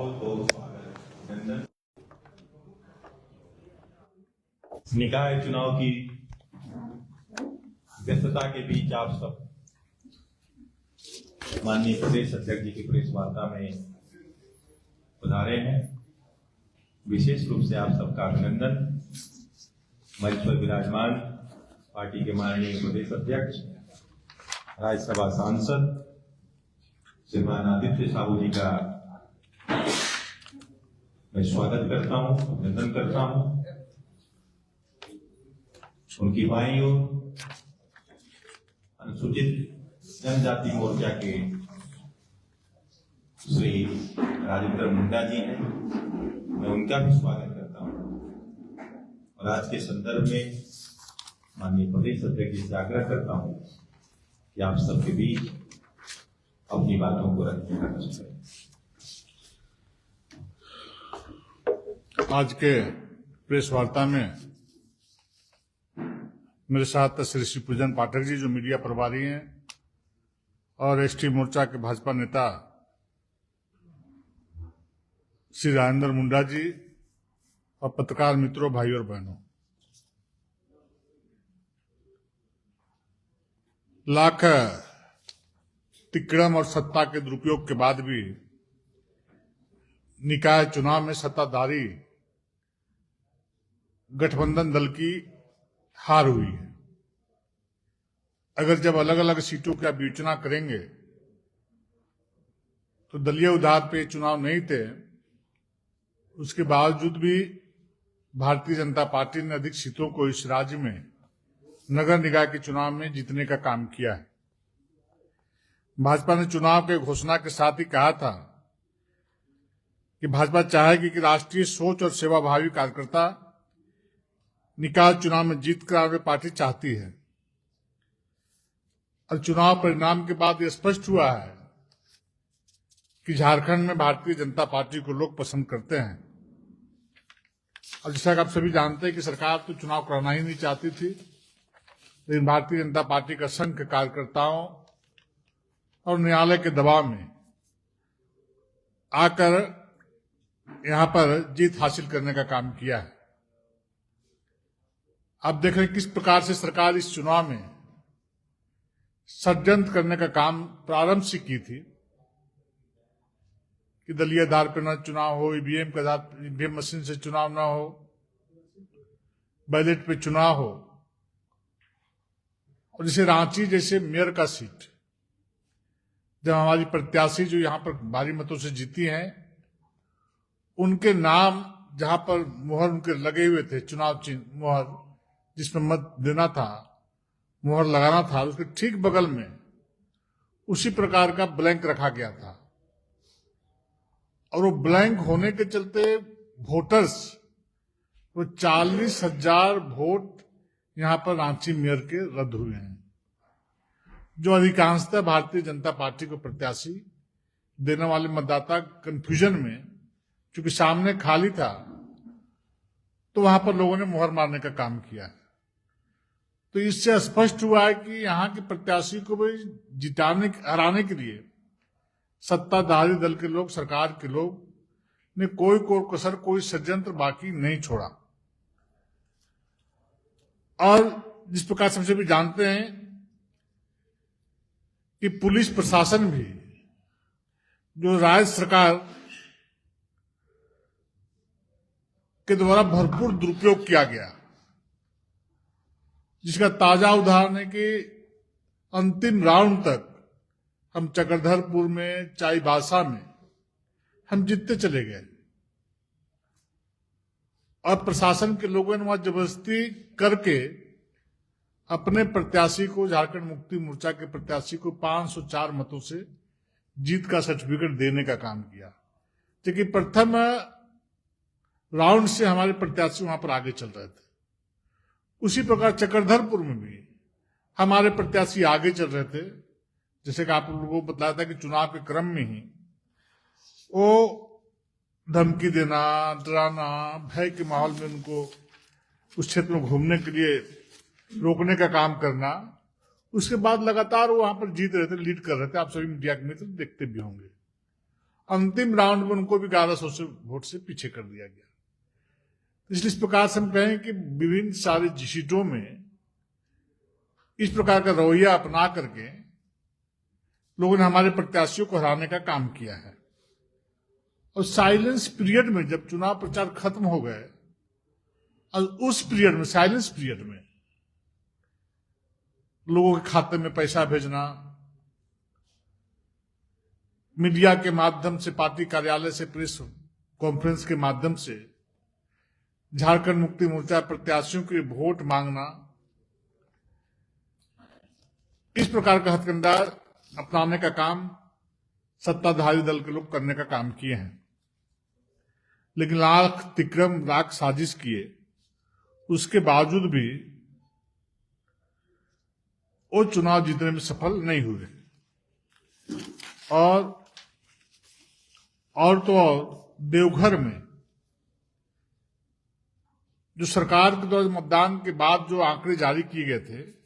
बहुत बहुत स्वागत अभिनंदन। निकाय चुनाव की व्यस्तता के बीच आप सब माननीय प्रदेश अध्यक्ष जी की प्रेस वार्ता में पधारे हैं। विशेष रूप से आप सबका अभिनंदन। मंच पर विराजमान पार्टी के माननीय प्रदेश अध्यक्ष, राज्यसभा सांसद श्रीमान आदित्य साहू जी का मैं स्वागत करता हूं, अभिनंदन करता हूं। उनकी बाईं ओर अनुसूचित जनजाति मोर्चा के श्री राजेंद्र मुंडा जी हैं, मैं उनका भी स्वागत करता हूं। और आज के संदर्भ में माननीय प्रदेश अध्यक्ष जी से आग्रह करता हूं कि आप सबके बीच अपनी बातों को रखने का कष्ट करें। आज के प्रेस वार्ता में मेरे साथ श्री शिवपूजन पाठक जी जो मीडिया प्रभारी हैं और एसटी मोर्चा के भाजपा नेता श्री राजेंद्र मुंडा जी और पत्रकार मित्रों, भाइयों और बहनों, लाख तिकड़म और सत्ता के दुरुपयोग के बाद भी निकाय चुनाव में सत्ताधारी गठबंधन दल की हार हुई है। अगर जब अलग अलग सीटों का विवेचना करेंगे तो दलीय आधार पे चुनाव नहीं थे, उसके बावजूद भी भारतीय जनता पार्टी ने अधिक सीटों को इस राज्य में नगर निकाय के चुनाव में जीतने का काम किया है। भाजपा ने चुनाव के घोषणा के साथ ही कहा था कि भाजपा चाहेगी कि राष्ट्रीय सोच और सेवाभावी कार्यकर्ता निकाय चुनाव में जीत कर पार्टी चाहती है। और चुनाव परिणाम के बाद यह स्पष्ट हुआ है कि झारखंड में भारतीय जनता पार्टी को लोग पसंद करते हैं। और जैसा कि आप सभी जानते हैं कि सरकार तो चुनाव कराना ही नहीं चाहती थी, लेकिन भारतीय जनता पार्टी का संघ कार्यकर्ताओं और न्यायालय के दबाव में आकर यहां पर जीत हासिल करने का काम किया है। अब देख रहे हैं किस प्रकार से सरकार इस चुनाव में षड्यंत्र करने का काम प्रारंभ से की थी कि दलीय आधार पर न चुनाव हो, ईवीएम के आधार ईवीएम मशीन से चुनाव न हो, बैलेट पे चुनाव हो। और जैसे रांची जैसे मेयर का सीट, जब हमारी प्रत्याशी जो यहां पर भारी मतों से जीती हैं, उनके नाम जहां पर मुहर उनके लगे हुए थे, चुनाव चिन्ह मुहर जिसमें मत देना था, मुहर लगाना था, उसके ठीक बगल में उसी प्रकार का ब्लैंक रखा गया था। और वो ब्लैंक होने के चलते वोटर्स, वो 40,000 वोट यहां पर रांची मेयर के रद्द हुए हैं, जो अधिकांशतः भारतीय जनता पार्टी को प्रत्याशी देने वाले मतदाता कंफ्यूजन में, क्योंकि सामने खाली था, तो वहां पर लोगों ने मुहर मारने का काम किया। तो इससे स्पष्ट हुआ है कि यहां के प्रत्याशी को भी हराने के लिए सत्ताधारी दल के लोग, सरकार के लोग ने कोई कसर, कोई षड्यंत्र बाकी नहीं छोड़ा। और जिस प्रकार से हम सभी जानते हैं कि पुलिस प्रशासन भी, जो राज्य सरकार के द्वारा भरपूर दुरुपयोग किया गया, जिसका ताजा उदाहरण है कि अंतिम राउंड तक हम चक्रधरपुर में, चाईबासा में हम जीतते चले गए और प्रशासन के लोगों ने वहां जबरदस्ती करके अपने प्रत्याशी को, झारखंड मुक्ति मोर्चा के प्रत्याशी को 504 मतों से जीत का सर्टिफिकेट देने का काम किया। क्योंकि प्रथम राउंड से हमारे प्रत्याशी वहां पर आगे चल रहे थे। उसी प्रकार चक्रधरपुर में भी हमारे प्रत्याशी आगे चल रहे थे। जैसे कि आप लोगों को बताया था कि चुनाव के क्रम में ही वो धमकी देना, डराना, भय के माहौल में उनको उस क्षेत्र में घूमने के लिए रोकने का काम करना, उसके बाद लगातार वो वहां पर जीत रहे थे, लीड कर रहे थे। आप सभी मीडिया के मित्र देखते भी होंगे। अंतिम राउंड में उनको भी 1100 से वोट से पीछे कर दिया गया। इसलिए इस प्रकार से हम कहें कि विभिन्न सारी सीटों में इस प्रकार का रवैया अपना करके लोगों ने हमारे प्रत्याशियों को हराने का काम किया है। और साइलेंस पीरियड में जब चुनाव प्रचार खत्म हो गए और उस पीरियड में, साइलेंस पीरियड में, लोगों के खाते में पैसा भेजना, मीडिया के माध्यम से, पार्टी कार्यालय से, प्रेस कॉन्फ्रेंस के माध्यम से झारखंड मुक्ति मोर्चा प्रत्याशियों के वोट मांगना, इस प्रकार का हथकंडा अपनाने का काम सत्ताधारी दल के लोग करने का काम किए हैं। लेकिन लाख तिक्रम, लाख साजिश किए, उसके बावजूद भी वो चुनाव जीतने में सफल नहीं हुए। और तो और देवघर में जो सरकार के द्वारा मतदान के बाद जो आंकड़े जारी किए गए थे,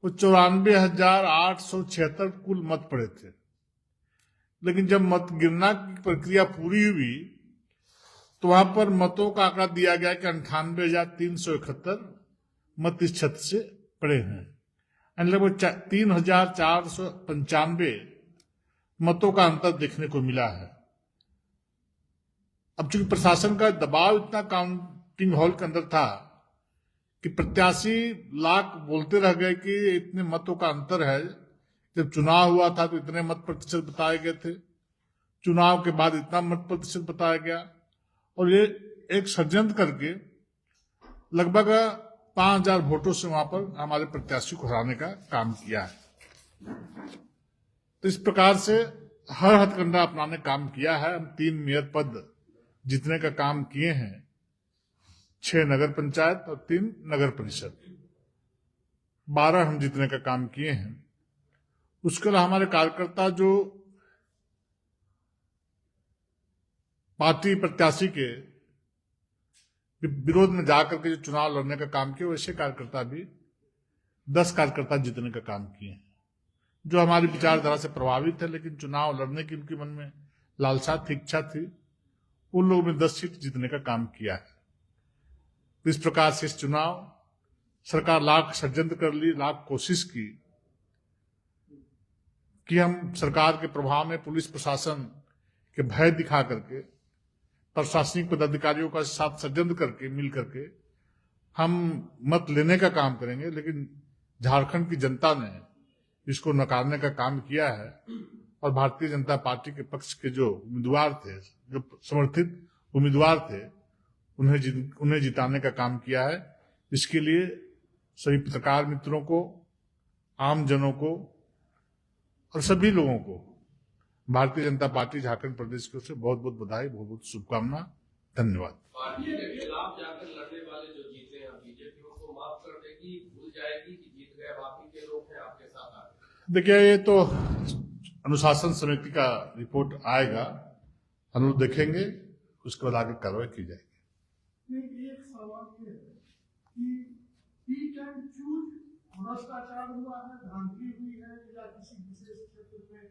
वो 94,876 कुल मत पड़े थे। लेकिन जब मत गिनना की प्रक्रिया पूरी हुई तो वहां पर मतों का आंकड़ा दिया गया कि 98,371 मत इस छत से पड़े हैं। लगभग 3,495 मतों का अंतर देखने को मिला है। अब चूंकि प्रशासन का दबाव इतना काउंटिंग हॉल के अंदर था कि प्रत्याशी लाख बोलते रह गए कि इतने मतों का अंतर है। जब चुनाव हुआ था तो इतने मत प्रतिशत बताए गए थे, चुनाव के बाद इतना मत प्रतिशत बताया गया, और ये एक षड्यंत्र करके लगभग 5,000 वोटों से वहां पर हमारे प्रत्याशी को हराने का काम किया है। तो इस प्रकार से हर हथकंडा अपनाने काम किया है। हम 3 मेयर पद जीतने का काम किए हैं, 6 नगर पंचायत और 3 नगर परिषद, 12 हम जीतने का काम किए हैं। उसके अलावा हमारे कार्यकर्ता जो पार्टी प्रत्याशी के विरोध में जाकर के जो चुनाव लड़ने का काम किया, वैसे कार्यकर्ता भी 10 कार्यकर्ता जीतने का काम किए हैं, जो हमारी विचारधारा से प्रभावित है, लेकिन चुनाव लड़ने की उनके मन में लालसा थी, इच्छा थी। उन लोगों ने 10 सीट जीतने का काम किया है। तो इस प्रकार से इस चुनाव सरकार लाख षड्यंत्र कर ली, लाख कोशिश की कि हम सरकार के प्रभाव में पुलिस प्रशासन के भय दिखा करके, प्रशासनिक पदाधिकारियों का साथ षड्यंत्र करके, मिल करके हम मत लेने का काम करेंगे। लेकिन झारखंड की जनता ने इसको नकारने का काम किया है और भारतीय जनता पार्टी के पक्ष के जो उम्मीदवार थे, जो समर्थित उम्मीदवार थे, उन्हें जिताने का काम किया है। इसके लिए सभी पत्रकार मित्रों को, आम जनों को और सभी लोगों को भारतीय जनता पार्टी झारखंड प्रदेश की ओर से बहुत बहुत बधाई, बहुत बहुत शुभकामना। धन्यवाद। पार्टी के खिलाफ जाकर लड़ने वाले जो जीते हैं, बीजेपी उनको माफ कर देगी, भूल जाएगी कि जीत गए, बाकी के लोग हैं आपके साथ आ गए। देखिए, ये तो अनुशासन समिति का रिपोर्ट आएगा, हम लोग देखेंगे, उसके बाद आगे कार्रवाई की जाएगी। एक सवाल ये है कि पिक एंड चूज भ्रष्टाचार हुआ है, धांधली हुई है, या किसी विशेष क्षेत्र में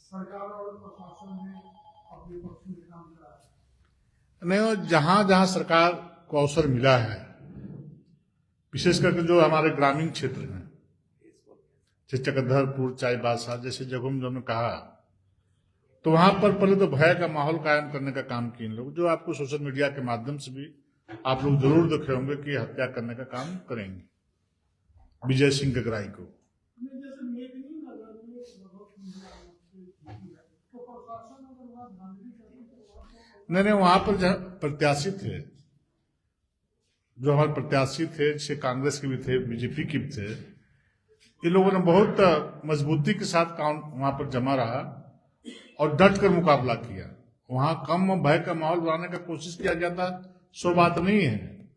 सरकार और प्रशासन ने अपने पक्ष में काम करा है? नहीं, जहां जहां सरकार को अवसर मिला है, विशेष करके जो हमारे ग्रामीण क्षेत्र में, चक्रधरपुर, चाईबासा जैसे जगहों में उन्होंने कहा, तो वहां पर पहले तो भय का माहौल कायम करने का काम किए लोग, जो आपको सोशल मीडिया के माध्यम से भी आप लोग जरूर देखे होंगे कि हत्या करने का काम करेंगे विजय सिंह गगराई को। जैसे मेदिनी नगर में तो प्रशासन अगर वहाँ धांधली करी तो नहीं, वहां पर जहां प्रत्याशी थे, जो हमारे प्रत्याशी थे, जैसे कांग्रेस के भी थे, बीजेपी के भी थे, ये लोगों ने बहुत मजबूती के साथ वहां पर जमा रहा और डट कर मुकाबला किया। वहां कम भय का माहौल बनाने का कोशिश किया गया था, सो बात नहीं है।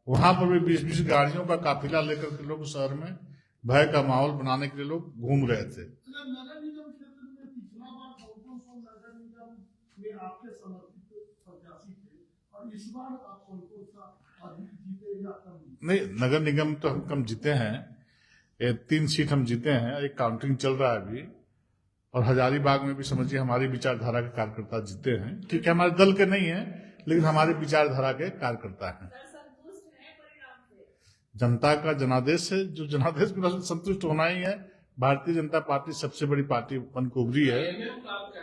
वहां पर भी 20-20 गाड़ियों का काफिला लेकर के लोग शहर में भय का माहौल बनाने के लिए लोग घूम रहे थे। नगर निगम क्षेत्र में पिछला बार 200 नगर निगम में आपके समर्थित प्रत्याशी थे, और इस बार आप कौन सा अधिक जीते या कम? नहीं, नगर निगम तो हम कम जीते हैं, 3 सीट हम जीते हैं, एक काउंटिंग चल रहा है अभी, और हजारीबाग में भी समझिए हमारी विचारधारा के कार्यकर्ता जीते हैं। ठीक है, हमारे दल के नहीं है, लेकिन हमारे विचारधारा के कार्यकर्ता हैं। जनता का जनादेश है, जो जनादेश में संतुष्ट होना ही है। भारतीय जनता पार्टी सबसे बड़ी पार्टी बन के उभरी है। IMF का आप